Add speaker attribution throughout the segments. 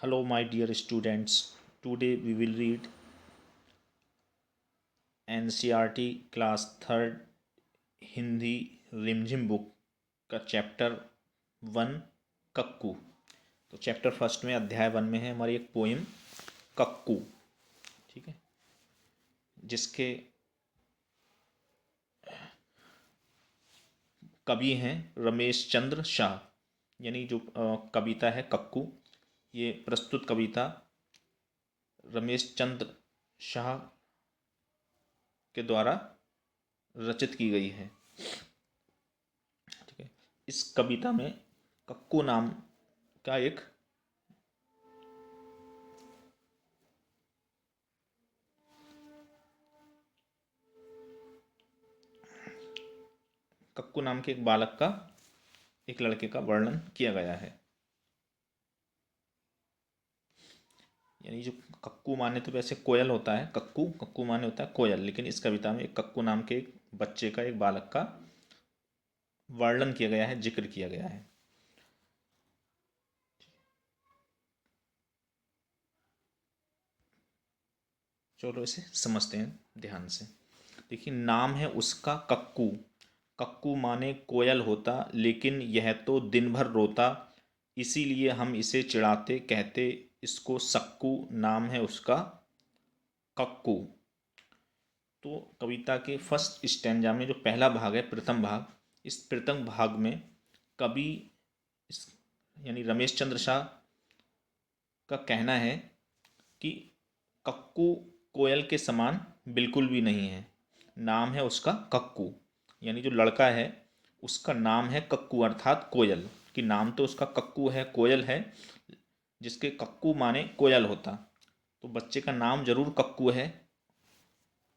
Speaker 1: Hello, my dear students. Today we will read NCERT class third Hindi रिमझिम book का chapter one cuckoo. तो chapter first में अध्याय one में है हमारी एक पोइम कक्कू। ठीक है, जिसके कवि हैं रमेश चंद्र शाह। यानी जो कविता है कक्कू, ये प्रस्तुत कविता रमेश चंद्र शाह के द्वारा रचित की गई है। ठीक है, इस कविता में कक्कू नाम का एक कक्कू नाम के एक बालक का, एक लड़के का वर्णन किया गया है। यानी जो कक्कू माने तो वैसे कोयल होता है, कक्कू कक्कू माने होता है कोयल, लेकिन इस कविता में एक कक्कू नाम के एक बच्चे का, एक बालक का वर्णन किया गया है, जिक्र किया गया है। चलो इसे समझते हैं ध्यान से। देखिए, नाम है उसका कक्कू। कक्कू माने कोयल होता, लेकिन यह तो दिन भर रोता, इसीलिए हम इसे चिढ़ाते, कहते इसको सक्कू। नाम है उसका कक्कू। तो कविता के फर्स्ट स्टैंजा में जो पहला भाग है, प्रथम भाग, इस प्रथम भाग में कवि इस यानी रमेश चंद्र शाह का कहना है कि कक्कू कोयल के समान बिल्कुल भी नहीं है। नाम है उसका कक्कू, यानी जो लड़का है उसका नाम है कक्कू अर्थात कोयल। कि नाम तो उसका कक्कू है, कोयल है, जिसके कक्कू माने कोयल होता। तो बच्चे का नाम जरूर कक्कू है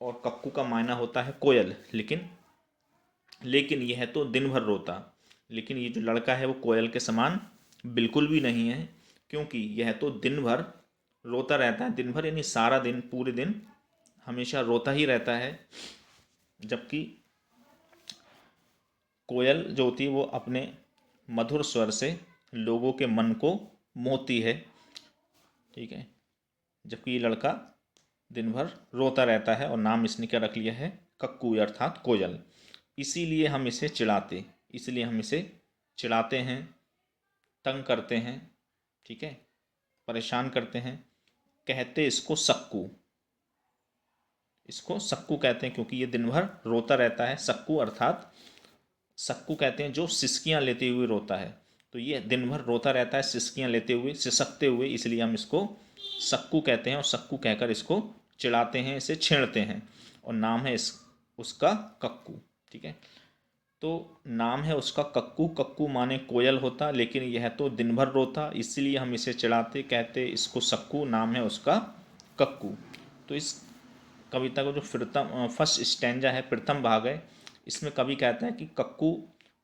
Speaker 1: और कक्कू का मायना होता है कोयल, लेकिन लेकिन यह तो दिन भर रोता। लेकिन ये जो लड़का है वो कोयल के समान बिल्कुल भी नहीं है, क्योंकि यह तो दिन भर रोता रहता है। दिन भर यानी सारा दिन, पूरे दिन हमेशा रोता ही रहता है। जबकि कोयल जो होती है वो अपने मधुर स्वर से लोगों के मन को मोहती है। ठीक है, जबकि ये लड़का दिन भर रोता रहता है और नाम इसने क्या रख लिया है, कक्कू अर्थात कोयल। इसीलिए हम इसे चिढ़ाते, इसलिए हम इसे चिढ़ाते हैं, तंग करते हैं। ठीक है, परेशान करते हैं, कहते इसको सक्कू। इसको सक्कू कहते हैं क्योंकि ये दिन भर रोता रहता है। सक्कू अर्थात, सक्कू कहते हैं जो सिसकियां लेते हुए रोता है। तो ये दिन भर रोता रहता है सिसकियां लेते हुए, सिसकते हुए, इसलिए हम इसको सक्कू कहते हैं और सक्कू कहकर इसको चिढ़ाते हैं, इसे छेड़ते हैं। और नाम है इस उसका कक्कू। ठीक है, तो नाम है उसका कक्कू। कक्कू माने कोयल होता, लेकिन यह तो दिन भर रोता, इसलिए हम इसे चिढ़ाते, कहते इसको सक्कू। नाम है उसका कक्कू। तो इस कविता को जो प्रथम फर्स्ट स्टैंजा है, प्रथम भाग है, इसमें कवि कहता है कि कक्कू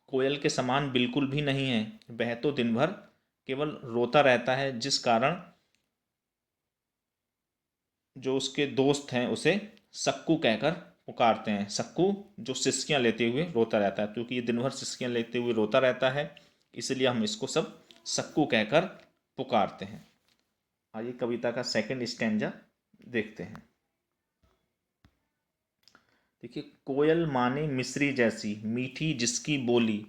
Speaker 1: कोयल के समान बिल्कुल भी नहीं है। वह तो दिन भर केवल रोता रहता है, जिस कारण जो उसके दोस्त हैं उसे सक्कू कहकर पुकारते हैं। सक्कू जो सिसकियां लेते हुए रोता रहता है, क्योंकि ये दिन भर सिसकियां लेते हुए रोता रहता है, इसलिए हम इसको सब सक्कू कहकर पुकारते हैं। आइए कविता का सेकंड स्टैंजा देखते हैं। देखिए, कोयल माने मिश्री जैसी मीठी जिसकी बोली,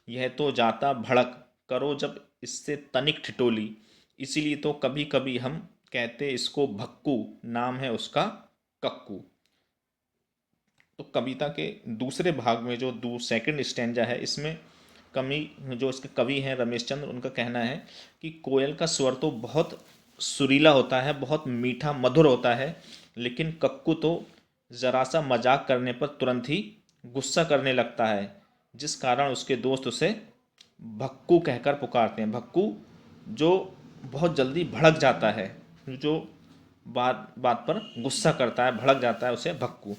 Speaker 1: यह तो जाता भड़क, करो जब इससे तनिक ठिठोली, इसीलिए तो कभी कभी हम कहते इसको भक्कू। नाम है उसका कक्कू। तो कविता के दूसरे भाग में जो सेकंड स्टैंजा है, इसमें कवि, जो इसके कवि हैं रमेश चंद्र, उनका कहना है कि कोयल का स्वर तो बहुत सुरीला होता है, बहुत मीठा मधुर होता है, लेकिन कक्कू तो ज़रा सा मजाक करने पर तुरंत ही गुस्सा करने लगता है, जिस कारण उसके दोस्त उसे भक्कू कहकर पुकारते हैं। भक्कू जो बहुत जल्दी भड़क जाता है, जो बात बात पर गुस्सा करता है, भड़क जाता है, उसे भक्कू।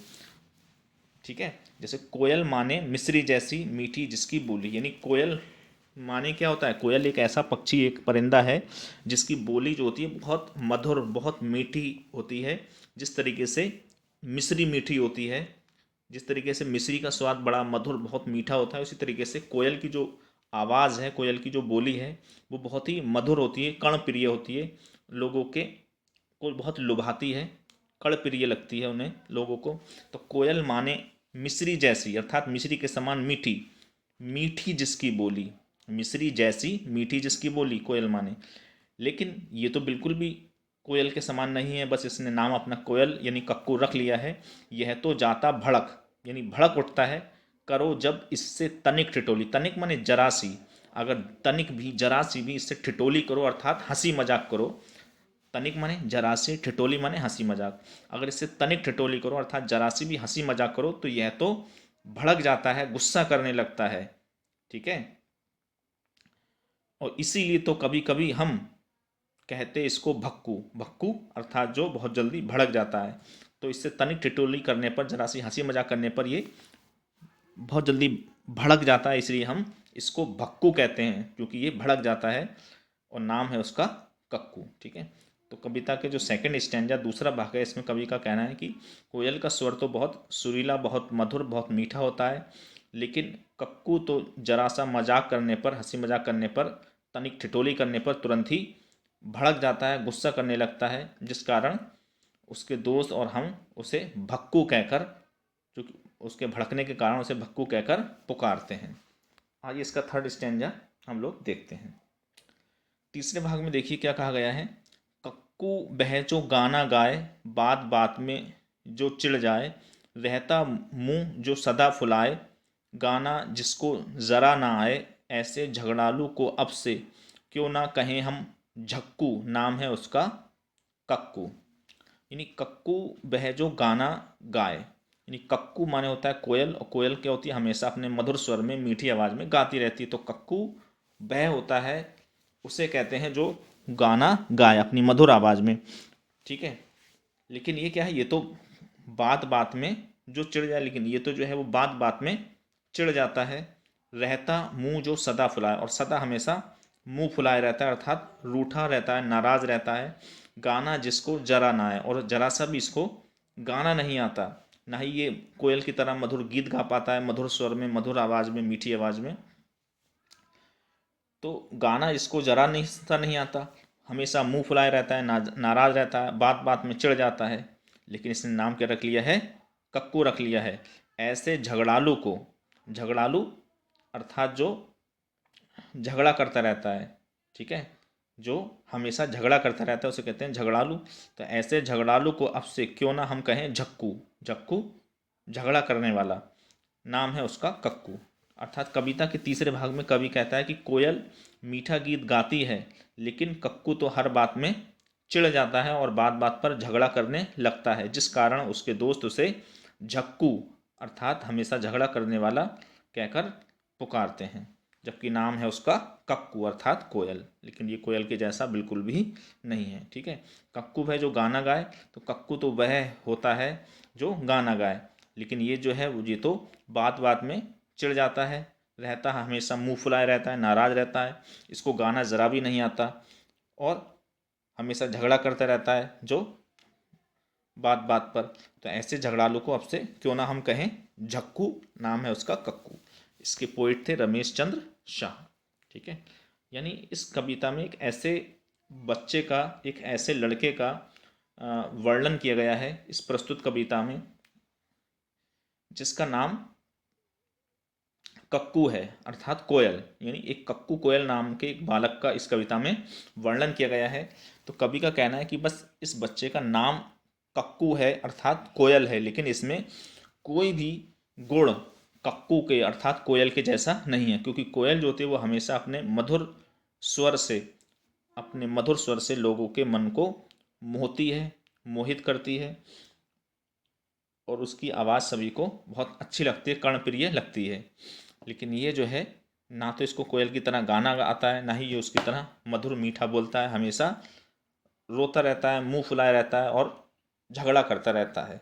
Speaker 1: ठीक है, जैसे कोयल माने मिश्री जैसी मीठी जिसकी बोली, यानी कोयल माने क्या होता है, कोयल एक ऐसा पक्षी, एक परिंदा है जिसकी बोली जो होती है बहुत मधुर, बहुत मीठी होती है। जिस तरीके से मिश्री मीठी होती है, जिस तरीके से मिश्री का स्वाद बड़ा मधुर, बहुत मीठा होता है, उसी तरीके से कोयल की जो आवाज़ है, कोयल की जो बोली है, वो बहुत ही मधुर होती है, कर्णप्रिय होती है। लोगों के को बहुत लुभाती है, कड़ प्रिय लगती है उन्हें लोगों को। तो कोयल माने मिश्री जैसी, अर्थात मिश्री के समान मीठी, मीठी जिसकी बोली, मिश्री जैसी मीठी जिसकी बोली, कोयल माने। लेकिन ये तो बिल्कुल भी कोयल के समान नहीं है, बस इसने नाम अपना कोयल यानी कक्कू रख लिया है। यह तो जाता भड़क, यानी भड़क उठता है, करो जब इससे तनिक ठिठोली, तनिक माने जरा सी, अगर तनिक भी जरा सी भी इससे ठिठोली करो अर्थात हंसी मजाक करो। तनिक माने जरा सी, ठिठोली माने हंसी मजाक, अगर इससे तनिक ठिठोली करो अर्थात जरा सी भी हंसी मजाक करो तो यह तो भड़क जाता है, गुस्सा करने लगता है। ठीक है, और इसीलिए तो कभी कभी हम कहते इसको भक्कू, भक्कू अर्थात जो बहुत जल्दी भड़क जाता है। तो इससे तनिक ठिठोली करने पर, जरा सी हंसी मजाक करने पर ये बहुत जल्दी भड़क जाता है, इसलिए हम इसको भक्कू कहते हैं, क्योंकि ये भड़क जाता है और नाम है उसका कक्कू। ठीक है, तो कविता के जो सेकंड स्टैंजा दूसरा भाग है, इसमें कवि का कहना है कि कोयल का स्वर तो बहुत सुरीला, बहुत मधुर, बहुत मीठा होता है, लेकिन कक्कू तो जरा सा मजाक करने पर, हंसी मजाक करने पर, तनिक ठिठोली करने पर तुरंत ही भड़क जाता है, गुस्सा करने लगता है, जिस कारण उसके दोस्त और हम उसे भक्कू कहकर, क्योंकि उसके भड़कने के कारण उसे भक्कू कहकर पुकारते हैं। आइए इसका थर्ड स्टैंजा हम लोग देखते हैं। तीसरे भाग में देखिए क्या कहा गया है। कक्कू बह जो गाना गाए, बात बात में जो चिढ़ जाए, रहता मुंह जो सदा फुलाए, गाना जिसको ज़रा ना आए, ऐसे झगड़ालू को अब से क्यों ना कहें हम झक्कू, नाम है उसका कक्कू। यानी कक्कू बह जो गाना गाए, यानी कक्कू माने होता है कोयल, और कोयल क्या होती है, हमेशा अपने मधुर स्वर में, मीठी आवाज़ में गाती रहती है। तो कक्कू बह होता है, उसे कहते हैं जो गाना गाए अपनी मधुर आवाज़ में। ठीक है, लेकिन ये क्या है, ये तो बात बात में जो चिढ़ जाए, लेकिन ये तो जो है वो बात बात में चिढ़ जाता है। रहता मुंह जो सदा फुलाए, और सदा हमेशा मुंह फुलाए रहता है, अर्थात रूठा रहता है, नाराज रहता है। गाना जिसको जरा ना आए, और जरा सा भी इसको गाना नहीं आता, ना ही ये कोयल की तरह मधुर गीत गा पाता है, मधुर स्वर में, मधुर आवाज़ में, मीठी आवाज़ में। तो गाना इसको जरा नहीं सा नहीं आता, हमेशा मुंह फुलाए रहता है, नाराज रहता है, बात बात में चिढ़ जाता है। लेकिन इसने नाम क्या रख लिया है, कक्कू रख लिया है। ऐसे झगड़ालू को, झगड़ालू अर्थात जो झगड़ा करता रहता है, ठीक है, जो हमेशा झगड़ा करता रहता है उसे कहते हैं झगड़ालू। तो ऐसे झगड़ालू को अब से क्यों ना हम कहें झक्कू, झक्कू झगड़ा करने वाला, नाम है उसका कक्कू। अर्थात कविता के तीसरे भाग में कवि कहता है कि कोयल मीठा गीत गाती है, लेकिन कक्कू तो हर बात में चिढ़ जाता है और बात बात पर झगड़ा करने लगता है, जिस कारण उसके दोस्त उसे झक्कू अर्थात हमेशा झगड़ा करने वाला कहकर पुकारते हैं। जबकि नाम है उसका कक्कू अर्थात कोयल, लेकिन ये कोयल के जैसा बिल्कुल भी नहीं है। ठीक है, कक्कू है जो गाना गाए, तो कक्कू तो वह होता है जो गाना गाए, लेकिन ये जो है वो ये तो बात बात में चिढ़ जाता है, रहता है हमेशा मुंह फुलाए रहता है, नाराज रहता है, इसको गाना ज़रा भी नहीं आता, और हमेशा झगड़ा करता रहता है जो बात बात पर। तो ऐसे झगड़ालू को अब से क्यों ना हम कहें झक्कू, नाम है उसका कक्कू। इसके पोइट थे रमेश चंद्र शाह। ठीक है, यानी इस कविता में एक ऐसे बच्चे का, एक ऐसे लड़के का वर्णन किया गया है इस प्रस्तुत कविता में, जिसका नाम कक्कू है अर्थात कोयल, यानी एक कक्कू कोयल नाम के एक बालक का इस कविता में वर्णन किया गया है। तो कवि का कहना है कि बस इस बच्चे का नाम कक्कू है अर्थात कोयल है, लेकिन इसमें कोई भी गुण कक्कू के अर्थात कोयल के जैसा नहीं है, क्योंकि कोयल जो होती है वो हमेशा अपने मधुर स्वर से, अपने मधुर स्वर से लोगों के मन को मोहती है, मोहित करती है, और उसकी आवाज़ सभी को बहुत अच्छी लगती है, कर्णप्रिय लगती है। लेकिन ये जो है, ना तो इसको कोयल की तरह गाना आता है, ना ही ये उसकी तरह मधुर मीठा बोलता है, हमेशा रोता रहता है, मुंह फुलाए रहता है और झगड़ा करता रहता है।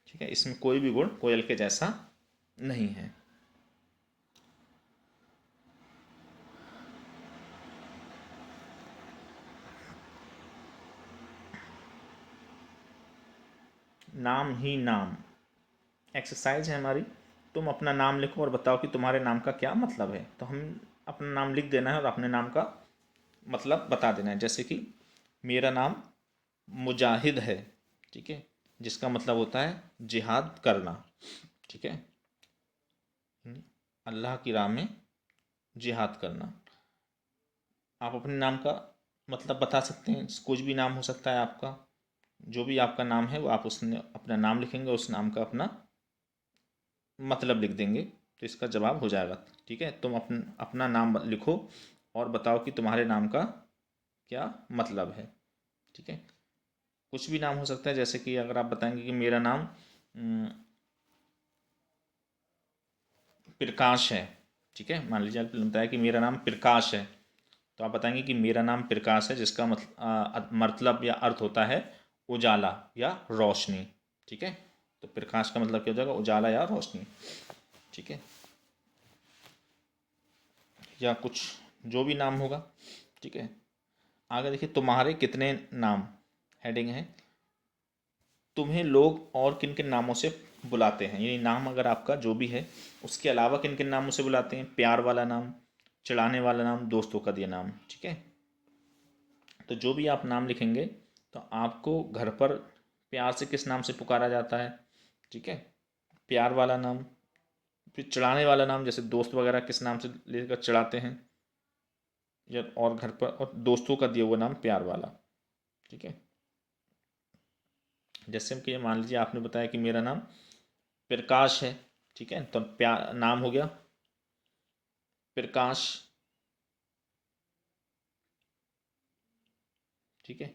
Speaker 1: ठीक है, इसमें कोई भी गुण कोयल के जैसा नहीं है। नाम ही नाम एक्सरसाइज है हमारी। तुम अपना नाम लिखो और बताओ कि तुम्हारे नाम का क्या मतलब है। तो हम अपना नाम लिख देना है और अपने नाम का मतलब बता देना है। जैसे कि मेरा नाम मुजाहिद है, ठीक है, जिसका मतलब होता है जिहाद करना, ठीक है, अल्लाह की राह में जिहाद करना। आप अपने नाम का मतलब बता सकते हैं, कुछ भी नाम हो सकता है आपका, जो भी आपका नाम है वो आप उसने अपना नाम लिखेंगे, उस नाम का अपना मतलब लिख देंगे, तो इसका जवाब हो जाएगा। ठीक है, तुम अपना नाम लिखो और बताओ कि तुम्हारे नाम का क्या मतलब है। ठीक है, कुछ भी नाम हो सकता है, जैसे कि अगर आप बताएंगे कि मेरा नाम प्रकाश है, ठीक है, मान लीजिए आपने बताया कि मेरा नाम प्रकाश है, तो आप बताएंगे कि मेरा नाम प्रकाश है, जिसका मतलब या अर्थ होता है उजाला या रोशनी। ठीक है, तो प्रकाश का मतलब क्या हो जाएगा, उजाला या रोशनी। ठीक है, या कुछ जो भी नाम होगा। ठीक है, आगे देखिए, तुम्हारे कितने नाम, हेडिंग है, तुम्हें लोग और किन किन नामों से बुलाते हैं, यानी नाम अगर आपका जो भी है उसके अलावा किन किन नामों से बुलाते हैं, प्यार वाला नाम, चिढ़ाने वाला नाम, दोस्तों का दिया नाम। ठीक है, तो जो भी आप नाम लिखेंगे तो आपको घर पर प्यार से किस नाम से पुकारा जाता है, ठीक है, प्यार वाला नाम। फिर चिढ़ाने वाला नाम, जैसे दोस्त वगैरह किस नाम से लेकर चिढ़ाते हैं, या और घर पर और दोस्तों का दिया हुआ नाम प्यार वाला। ठीक है, जैसे कि मान लीजिए आपने बताया कि मेरा नाम प्रकाश है, ठीक है, तो प्यार नाम हो गया प्रकाश। ठीक है,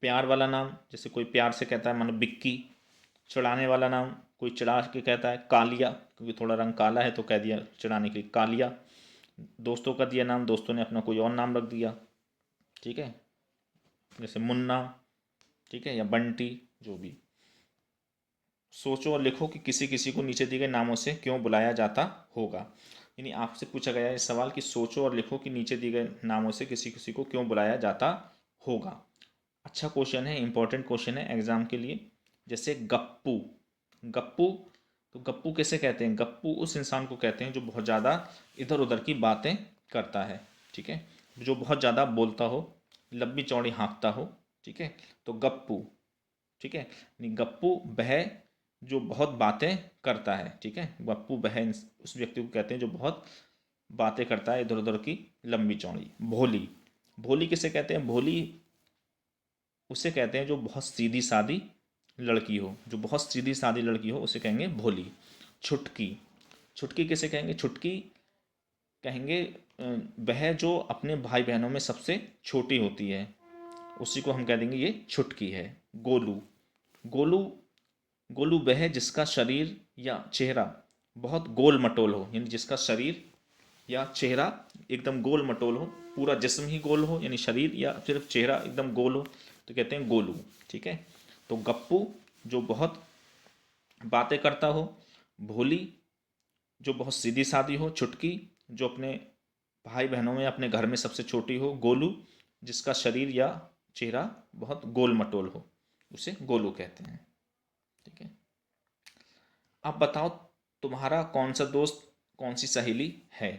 Speaker 1: प्यार वाला नाम, जैसे कोई प्यार से कहता है मानो बिक्की। चिढ़ाने वाला नाम, कोई चिढ़ा के कहता है कालिया, क्योंकि थोड़ा रंग काला है तो कह दिया चिढ़ाने के लिए कालिया। दोस्तों का दिया नाम, दोस्तों ने अपना कोई और नाम रख दिया। ठीक है, जैसे मुन्ना, ठीक है, या बंटी, जो भी। सोचो और लिखो कि किसी किसी को नीचे दिए गए नामों से क्यों बुलाया जाता होगा। यानी आपसे पूछा गया है इस सवाल कि सोचो और लिखो कि नीचे दिए गए नामों से किसी किसी को क्यों बुलाया जाता होगा। अच्छा क्वेश्चन है, इंपॉर्टेंट क्वेश्चन है एग्जाम के लिए। जैसे गप्पू, गप्पू, तो गप्पू किसे कहते हैं, गप्पू उस इंसान को कहते हैं जो बहुत ज़्यादा इधर उधर की बातें करता है। ठीक है, जो बहुत ज़्यादा बोलता हो, लंबी चौड़ी हाँकता हो। ठीक है, तो गप्पू। ठीक है, यानी गप्पू वह जो बहुत बातें करता है। ठीक है, गप्पू वह उस व्यक्ति को कहते हैं जो बहुत बातें करता है इधर उधर की लंबी चौड़ी। भोली, भोली किसे कहते हैं, भोली उसे कहते हैं जो बहुत सीधी सादी लड़की हो, जो बहुत सीधी सादी लड़की हो उसे कहेंगे भोली। छुटकी, छुटकी किसे कहेंगे, छुटकी कहेंगे वह जो अपने भाई बहनों में सबसे छोटी होती है, उसी को हम कह देंगे ये छुटकी है। गोलू, गोलू, गोलू वह जिसका शरीर या चेहरा बहुत गोल मटोल हो, यानी जिसका शरीर या चेहरा एकदम गोल मटोल हो, पूरा जिस्म ही गोल हो, यानी शरीर या सिर्फ चेहरा एकदम गोल हो, तो कहते हैं गोलू। ठीक है, तो गप्पू जो बहुत बातें करता हो, भोली जो बहुत सीधी सादी हो, छुटकी जो अपने भाई बहनों में अपने घर में सबसे छोटी हो, गोलू जिसका शरीर या चेहरा बहुत गोल मटोल हो, उसे गोलू कहते हैं। ठीक है, अब बताओ तुम्हारा कौन सा दोस्त, कौन सी सहेली है।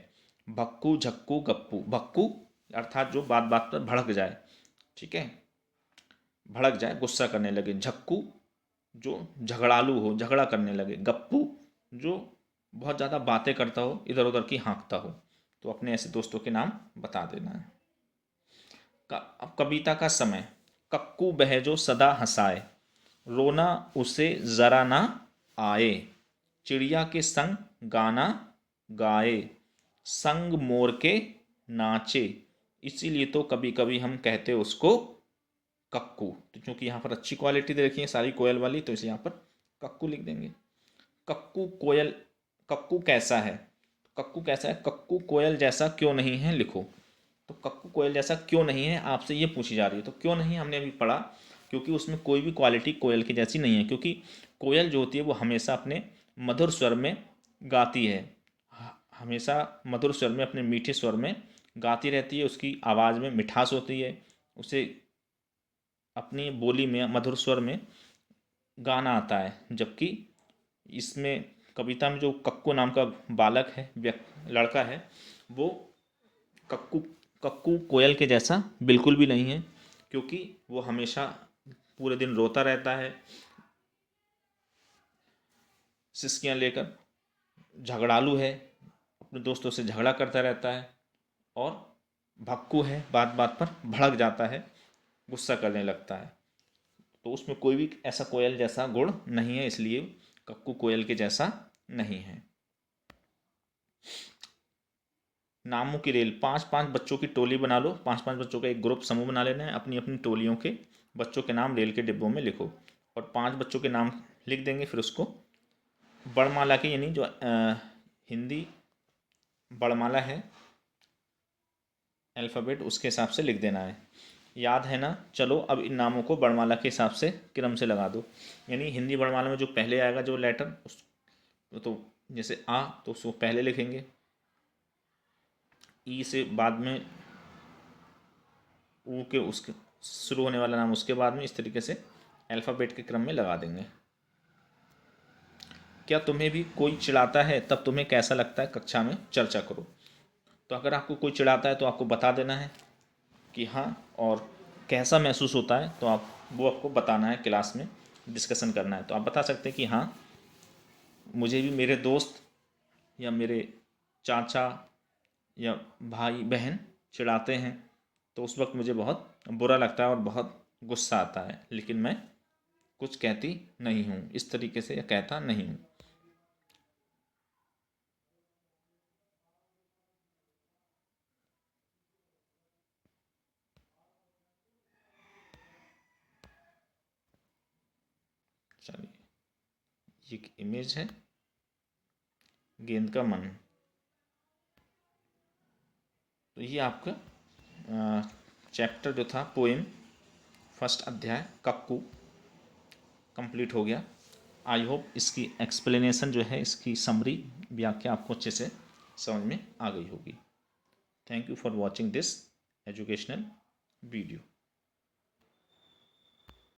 Speaker 1: भक्कू, झक्कू, गप्पू। भक्कू अर्थात जो बात बात पर भड़क जाए, ठीक है, भड़क जाए, गुस्सा करने लगे। झक्कू जो झगड़ालू हो, झगड़ा करने लगे। गप्पू जो बहुत ज़्यादा बातें करता हो, इधर उधर की हाँकता हो। तो अपने ऐसे दोस्तों के नाम बता देना है। अब कविता का समय। कक्कू बह जो सदा हंसाए, रोना उसे जरा ना आए, चिड़िया के संग गाना गाए, संग मोर के नाचे, इसीलिए तो कभी कभी हम कहते उसको कक्कू। तो क्योंकि यहाँ पर अच्छी क्वालिटी दे रखी है सारी कोयल वाली, तो इसे यहाँ पर कक्कू लिख देंगे। कक्कू कोयल, कक्कू कैसा है, कक्कू कैसा है, कक्कू कोयल जैसा क्यों नहीं है लिखो। तो कक्कू कोयल जैसा क्यों नहीं है आपसे ये पूछी जा रही है, तो क्यों नहीं हमने अभी पढ़ा, क्योंकि उसमें कोई भी क्वालिटी कोयल की जैसी नहीं है, क्योंकि कोयल जो होती है वो हमेशा अपने मधुर स्वर में गाती है, हमेशा मधुर स्वर में, अपने मीठे स्वर में गाती रहती है, उसकी आवाज़ में मिठास होती है, उसे अपनी बोली में मधुर स्वर में गाना आता है। जबकि इसमें कविता में जो कक्कू नाम का बालक है, लड़का है, वो कक्कू, कक्कू कोयल के जैसा बिल्कुल भी नहीं है, क्योंकि वो हमेशा पूरे दिन रोता रहता है, सिसकियाँ लेकर, झगड़ालू है, अपने दोस्तों से झगड़ा करता रहता है और भक्कू है, बात बात पर भड़क जाता है, गुस्सा करने लगता है। तो उसमें कोई भी ऐसा कोयल जैसा गुण नहीं है, इसलिए कक्कू कोयल के जैसा नहीं है। नामों की रेल, 5-5 बच्चों की टोली बना लो, 5-5 बच्चों का एक ग्रुप समूह बना लेना है, अपनी अपनी टोलियों के बच्चों के नाम रेल के डिब्बों में लिखो और 5 बच्चों के नाम लिख देंगे। फिर उसको बड़माला के, यानी जो हिंदी बड़माला है अल्फ़ाबेट, उसके हिसाब से लिख देना है। याद है ना? चलो अब इन नामों को बड़माला के हिसाब से क्रम से लगा दो। यानी हिंदी बड़माला में जो पहले आएगा जो लेटर, उस तो जैसे आ तो उसको पहले लिखेंगे, ई से बाद में ऊ के उसके शुरू होने वाला नाम उसके बाद में, इस तरीके से अल्फ़ाबेट के क्रम में लगा देंगे। क्या तुम्हें भी कोई चिढ़ाता है? तब तुम्हें कैसा लगता है? कक्षा में चर्चा करो। तो अगर आपको कोई चिढ़ाता है तो आपको बता देना है कि हाँ, और कैसा महसूस होता है तो आप वो आपको बताना है, क्लास में डिस्कशन करना है। तो आप बता सकते हैं कि हाँ, मुझे भी मेरे दोस्त या मेरे चाचा या भाई बहन चिढ़ाते हैं, तो उस वक्त मुझे बहुत बुरा लगता है और बहुत गुस्सा आता है, लेकिन मैं कुछ कहती नहीं हूँ, इस तरीके से या कहता नहीं हूँ। चलिए, ये एक इमेज है गेंद का मन। तो ये आपका चैप्टर जो था, पोएम, फर्स्ट अध्याय कक्कू, कंप्लीट हो गया। आई होप इसकी एक्सप्लेनेशन जो है, इसकी समरी व्याख्या आपको अच्छे से समझ में आ गई होगी। Thank you for watching this educational video.